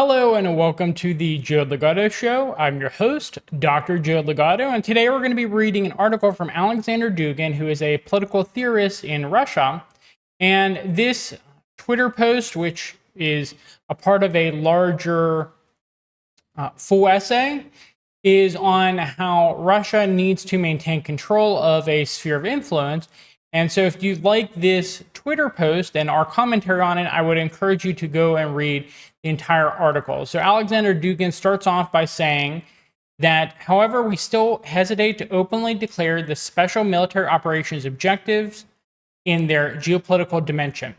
Hello and welcome to the Joe Ligato Show. I'm your host, Dr. Joe Ligato, and today we're going to be reading an article from Alexander Dugin, who is a political theorist in Russia. And this Twitter post, which is a part of a larger full essay, is on how Russia needs to maintain control of a sphere of influence. And so if you like this Twitter post and our commentary on it, I would encourage you to go and read the entire article. So Alexander Dugin starts off by saying that, however, we still hesitate to openly declare the special military operations objectives in their geopolitical dimension.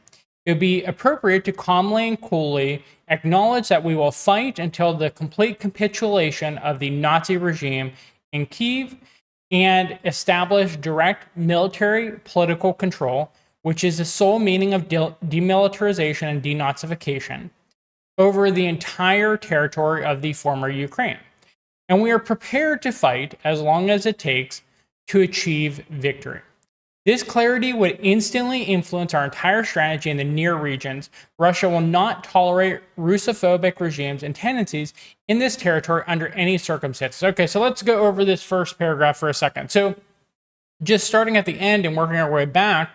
It would be appropriate to calmly and coolly acknowledge that we will fight until the complete capitulation of the Nazi regime in Kyiv and establish direct military political control, which is the sole meaning of demilitarization and denazification, over the entire territory of the former Ukraine. And we are prepared to fight as long as it takes to achieve victory. This clarity would instantly influence our entire strategy in the near regions. Russia will not tolerate Russophobic regimes and tendencies in this territory under any circumstances. Okay, so let's go over this first paragraph for a second. So just starting at the end and working our way back,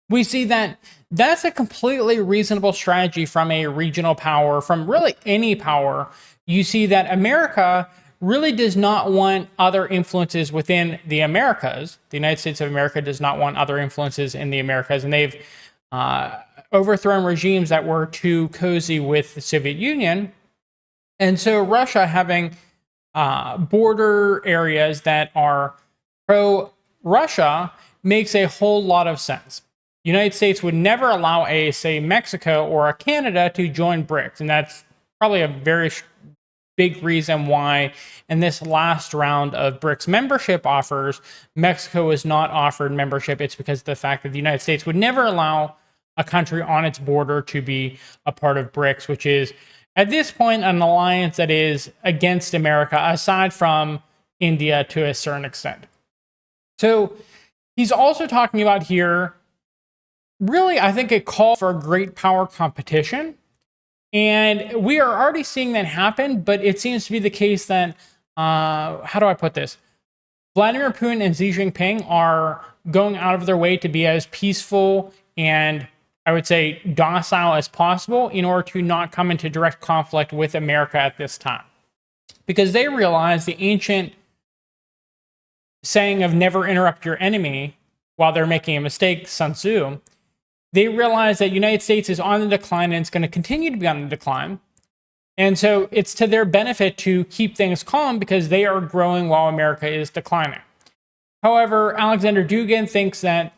we see that that's a completely reasonable strategy from a regional power, from really any power. You see that America really does not want other influences within the Americas. The United States of America does not want other influences in the Americas, and they've overthrown regimes that were too cozy with the Soviet Union. And so Russia having border areas that are pro-Russia makes a whole lot of sense. The United States would never allow say, Mexico or a Canada to join BRICS, and that's probably a very big reason why in this last round of BRICS membership offers, Mexico was not offered membership. It's because of the fact that the United States would never allow a country on its border to be a part of BRICS, which is at this point an alliance that is against America, aside from India to a certain extent. So he's also talking about here, really, I think, a call for a great power competition. And we are already seeing that happen, but it seems to be the case that, how do I put this? Vladimir Putin and Xi Jinping are going out of their way to be as peaceful and, I would say, docile as possible in order to not come into direct conflict with America at this time. Because they realize the ancient saying of never interrupt your enemy while they're making a mistake, Sun Tzu. They realize that the United States is on the decline and it's going to continue to be on the decline. And so it's to their benefit to keep things calm because they are growing while America is declining. However, Alexander Dugin thinks that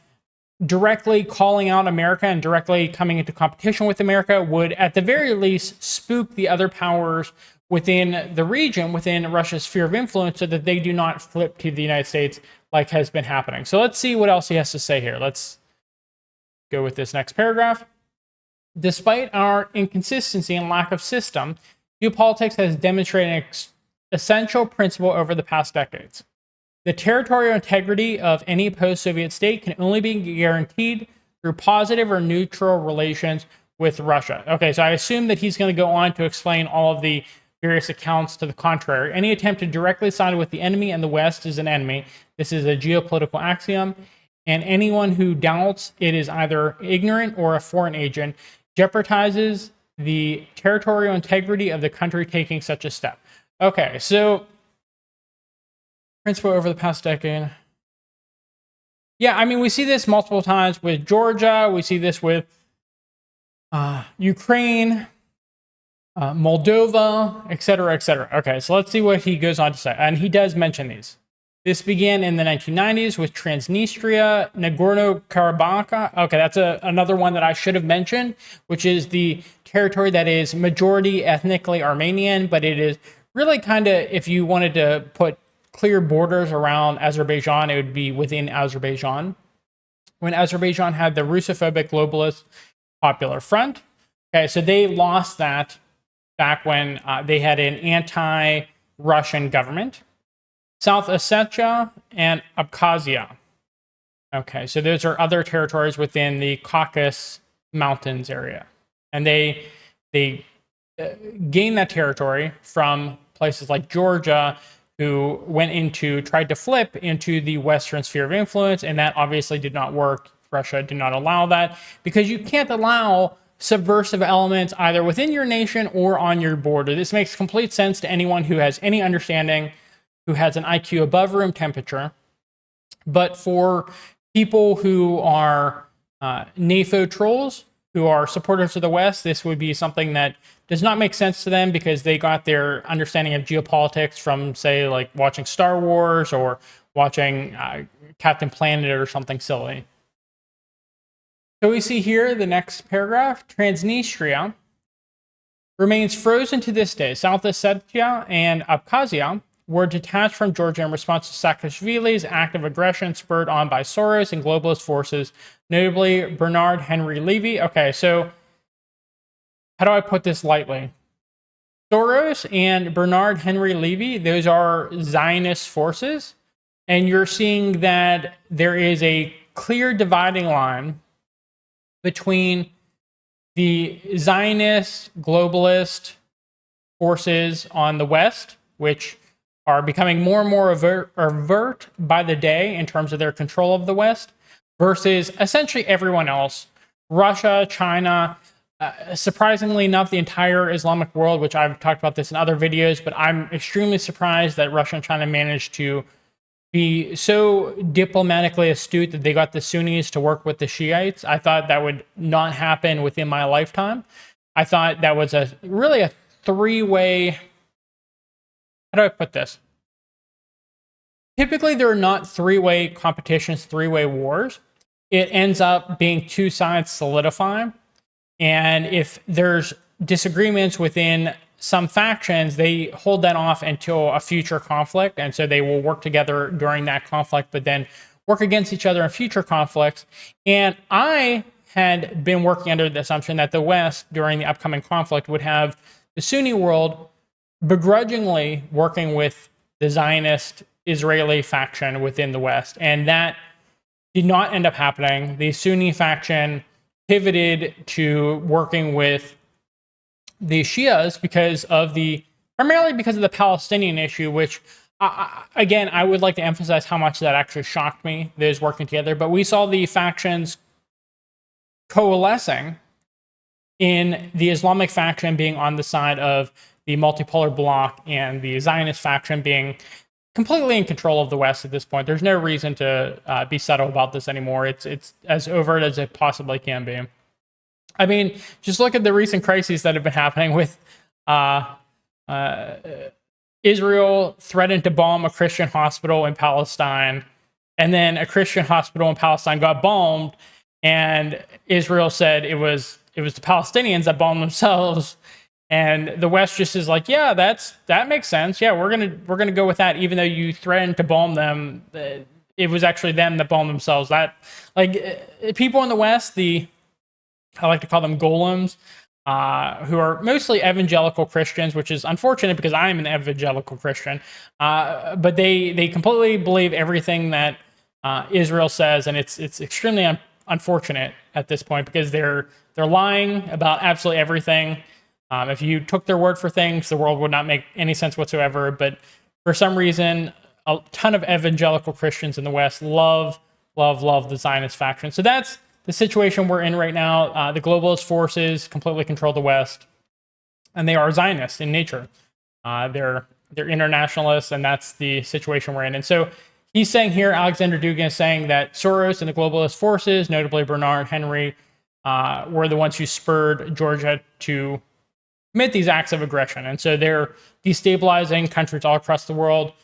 directly calling out America and directly coming into competition with America would, at the very least, spook the other powers within the region, within Russia's sphere of influence, so that they do not flip to the United States like has been happening. So let's see what else he has to say here. Let's go with this next paragraph. Despite our inconsistency and lack of system, geopolitics has demonstrated an essential principle over the past decades. The territorial integrity of any post-Soviet state can only be guaranteed through positive or neutral relations with Russia. Okay, so I assume that he's going to go on to explain all of the various accounts to the contrary. Any attempt to directly side with the enemy and the West is an enemy. This is a geopolitical axiom. And anyone who doubts it is either ignorant or a foreign agent jeopardizes the territorial integrity of the country taking such a step. Okay, so principle over the past decade. Yeah, I mean, we see this multiple times with Georgia. We see this with Ukraine, Moldova, etc., etc. Okay, so let's see what he goes on to say. And he does mention these. This began in the 1990s with Transnistria, Nagorno-Karabakh. Okay, that's another one that I should have mentioned, which is the territory that is majority ethnically Armenian, but it is really kind of, if you wanted to put clear borders around Azerbaijan, it would be within Azerbaijan. When Azerbaijan had the Russophobic globalist Popular Front. Okay, so they lost that back when they had an anti-Russian government. South Ossetia and Abkhazia. Okay, so those are other territories within the Caucasus Mountains area. And they gain that territory from places like Georgia, who tried to flip into the Western sphere of influence, and that obviously did not work. Russia did not allow that, because you can't allow subversive elements either within your nation or on your border. This makes complete sense to anyone who has any understanding, who has an IQ above room temperature. But for people who are NAFO trolls, who are supporters of the West, this would be something that does not make sense to them, because they got their understanding of geopolitics from, say, like watching Star Wars or watching Captain Planet or something silly. So we see here the next paragraph: Transnistria remains frozen to this day. South Ossetia and Abkhazia were detached from Georgia in response to Saakashvili's active aggression spurred on by Soros and globalist forces, notably Bernard Henry Levy. Okay, so how do I put this lightly? Soros and Bernard Henry Levy, those are Zionist forces, and you're seeing that there is a clear dividing line between the Zionist globalist forces on the West, which are becoming more and more overt by the day in terms of their control of the West, versus essentially everyone else: Russia, China, surprisingly enough, the entire Islamic world, which I've talked about this in other videos, but I'm extremely surprised that Russia and China managed to be so diplomatically astute that they got the Sunnis to work with the Shiites. I thought that would not happen within my lifetime. I thought that was really a three-way... How do I put this? Typically, there are not three-way competitions, three-way wars. It ends up being two sides solidifying. And if there's disagreements within some factions, they hold that off until a future conflict. And so they will work together during that conflict, but then work against each other in future conflicts. And I had been working under the assumption that the West, during the upcoming conflict, would have the Sunni world begrudgingly working with the Zionist Israeli faction within the West. And that did not end up happening. The Sunni faction pivoted to working with the Shias primarily because of the Palestinian issue, which, again, I would like to emphasize how much that actually shocked me, those working together. But we saw the factions coalescing, in the Islamic faction being on the side of the multipolar bloc, and the Zionist faction being completely in control of the West at this point. There's no reason to be subtle about this anymore. It's as overt as it possibly can be. I mean, just look at the recent crises that have been happening with Israel threatened to bomb a Christian hospital in Palestine, and then a Christian hospital in Palestine got bombed, and Israel said it was the Palestinians that bombed themselves. And the West just is like, yeah, that makes sense. Yeah, we're gonna go with that, even though you threatened to bomb them. It was actually them that bombed themselves. That, like, people in the West, I like to call them golems, who are mostly evangelical Christians, which is unfortunate because I am an evangelical Christian. But they completely believe everything that Israel says, and it's extremely unfortunate at this point, because they're lying about absolutely everything. If you took their word for things, the world would not make any sense whatsoever. But for some reason, a ton of evangelical Christians in the West love the Zionist faction. So that's the situation we're in right now. The globalist forces completely control the West, and they are Zionist in nature. They're internationalists, and that's the situation we're in. And so he's saying here, Alexander Dugin is saying that Soros and the globalist forces, notably Bernard Henry, were the ones who spurred Georgia to commit these acts of aggression. And so they're destabilizing countries all across the world.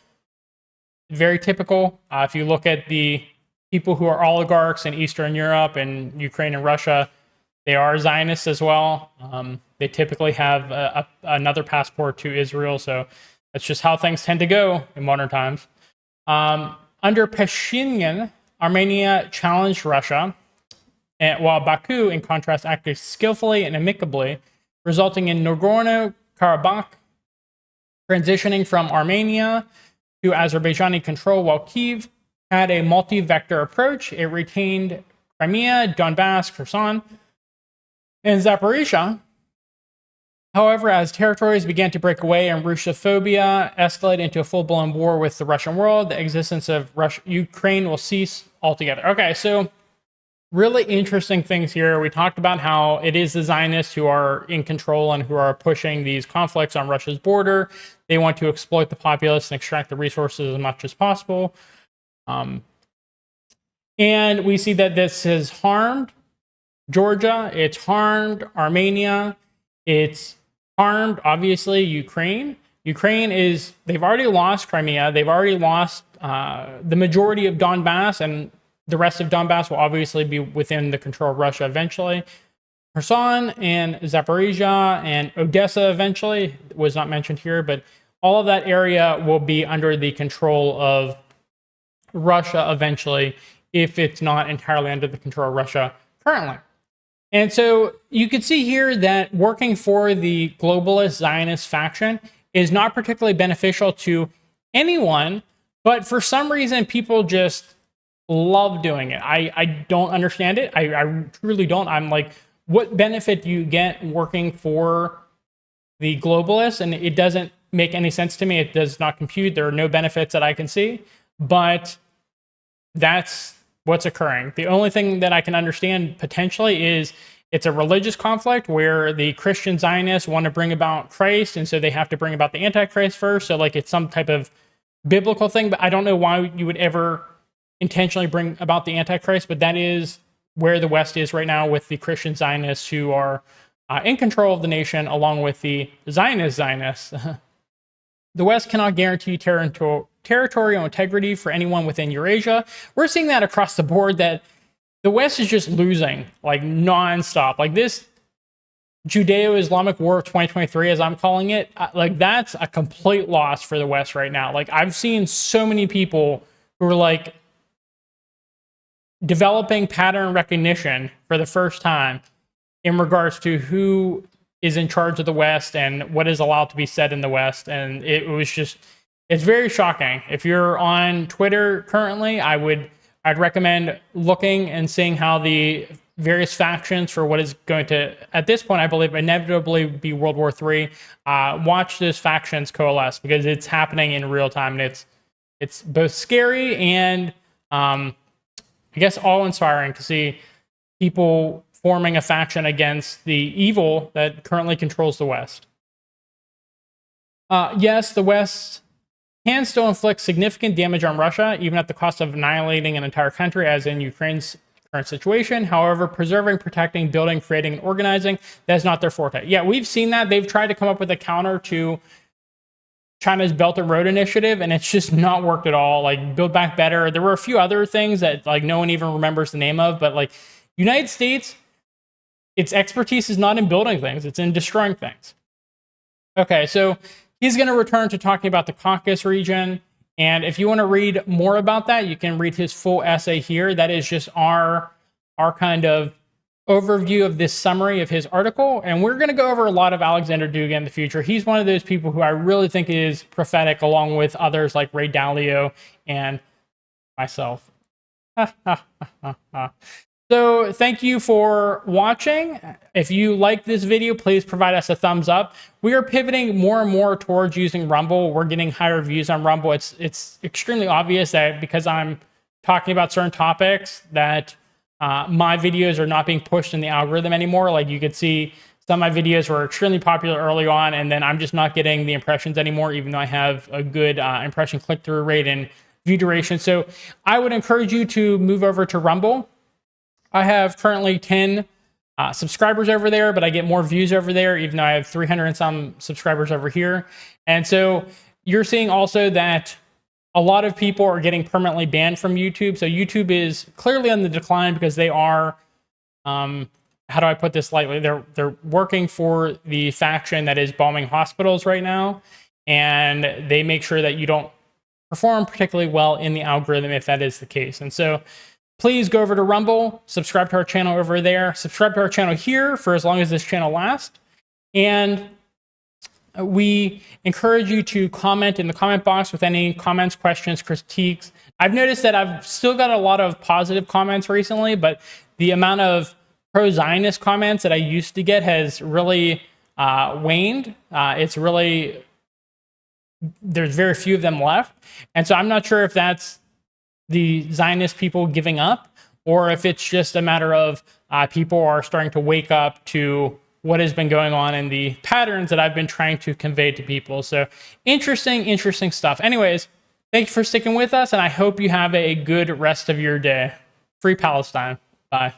Very typical. If you look at the people who are oligarchs in Eastern Europe and Ukraine and Russia, they are Zionists as well. They typically have another passport to Israel. So that's just how things tend to go in modern times. Under Pashinyan, Armenia challenged Russia, while Baku, in contrast, acted skillfully and amicably, resulting in Nagorno-Karabakh transitioning from Armenia to Azerbaijani control, while Kyiv had a multi-vector approach. It retained Crimea, Donbass, Kherson, and Zaporizhia. However, as territories began to break away and Russophobia escalate into a full-blown war with the Russian world, the existence of Ukraine will cease altogether. Okay, so really interesting things here. We talked about how it is the Zionists who are in control and who are pushing these conflicts on Russia's border. They want to exploit the populace and extract the resources as much as possible. And we see that this has harmed Georgia. It's harmed Armenia. It's harmed, obviously, Ukraine. They've already lost Crimea. They've already lost the majority of Donbass, and the rest of Donbass will obviously be within the control of Russia eventually. Kherson and Zaporizhia and Odessa eventually was not mentioned here, but all of that area will be under the control of Russia eventually, if it's not entirely under the control of Russia currently. And so you can see here that working for the globalist Zionist faction is not particularly beneficial to anyone, but for some reason people just love doing it. I don't understand it. I truly don't. I'm like, what benefit do you get working for the globalists? And it doesn't make any sense to me. It does not compute. There are no benefits that I can see, but that's what's occurring. The only thing that I can understand potentially is it's a religious conflict where the Christian Zionists want to bring about Christ, and so they have to bring about the Antichrist first. So like it's some type of biblical thing, but I don't know why you would ever intentionally bring about the Antichrist, but that is where the West is right now with the Christian Zionists who are in control of the nation along with the Zionists. The West cannot guarantee territorial integrity for anyone within Eurasia. We're seeing that across the board, that the West is just losing like nonstop. Like this Judeo-Islamic War of 2023, as I'm calling it, like that's a complete loss for the West right now. Like I've seen so many people who are like developing pattern recognition for the first time in regards to who is in charge of the West and what is allowed to be said in the West. And it's very shocking. If you're on Twitter currently, I'd recommend looking and seeing how the various factions for what is going to, at this point, I believe, inevitably be World War III, watch those factions coalesce, because it's happening in real time. And it's both scary and I guess awe-inspiring to see people forming a faction against the evil that currently controls the West. Yes, the West can still inflict significant damage on Russia, even at the cost of annihilating an entire country, as in Ukraine's current situation. However, preserving, protecting, building, creating, and organizing, that's not their forte. Yeah, we've seen that. They've tried to come up with a counter to China's Belt and Road Initiative, and it's just not worked at all. Like Build Back Better. There were a few other things that like no one even remembers the name of, but like United States, its expertise is not in building things, it's in destroying things. Okay, so he's going to return to talking about the Caucasus region, and if you want to read more about that, you can read his full essay here. That is just our kind of overview of this summary of his article, and we're going to go over a lot of Alexander Dugin in the future. He's one of those people who I really think is prophetic, along with others like Ray Dalio and myself. So thank you for watching. If you like this video, please provide us a thumbs up. We are pivoting more and more towards using Rumble. We're getting higher views on Rumble. It's extremely obvious that because I'm talking about certain topics that my videos are not being pushed in the algorithm anymore. Like you could see some of my videos were extremely popular early on, and then I'm just not getting the impressions anymore, even though I have a good impression click-through rate and view duration. So I would encourage you to move over to Rumble. I have currently 10 subscribers over there, but I get more views over there, even though I have 300 and some subscribers over here. And so you're seeing also that a lot of people are getting permanently banned from YouTube. So YouTube is clearly on the decline because they are, how do I put this lightly? They're working for the faction that is bombing hospitals right now. And they make sure that you don't perform particularly well in the algorithm if that is the case. And so please go over to Rumble, subscribe to our channel over there, subscribe to our channel here for as long as this channel lasts. And we encourage you to comment in the comment box with any comments, questions, critiques. I've noticed that I've still got a lot of positive comments recently, but the amount of pro-Zionist comments that I used to get has really waned. It's really, there's very few of them left. And so I'm not sure if that's the Zionist people giving up, or if it's just a matter of people are starting to wake up to what has been going on in the patterns that I've been trying to convey to people. So interesting stuff. Anyways, thank you for sticking with us, and I hope you have a good rest of your day. Free Palestine. Bye.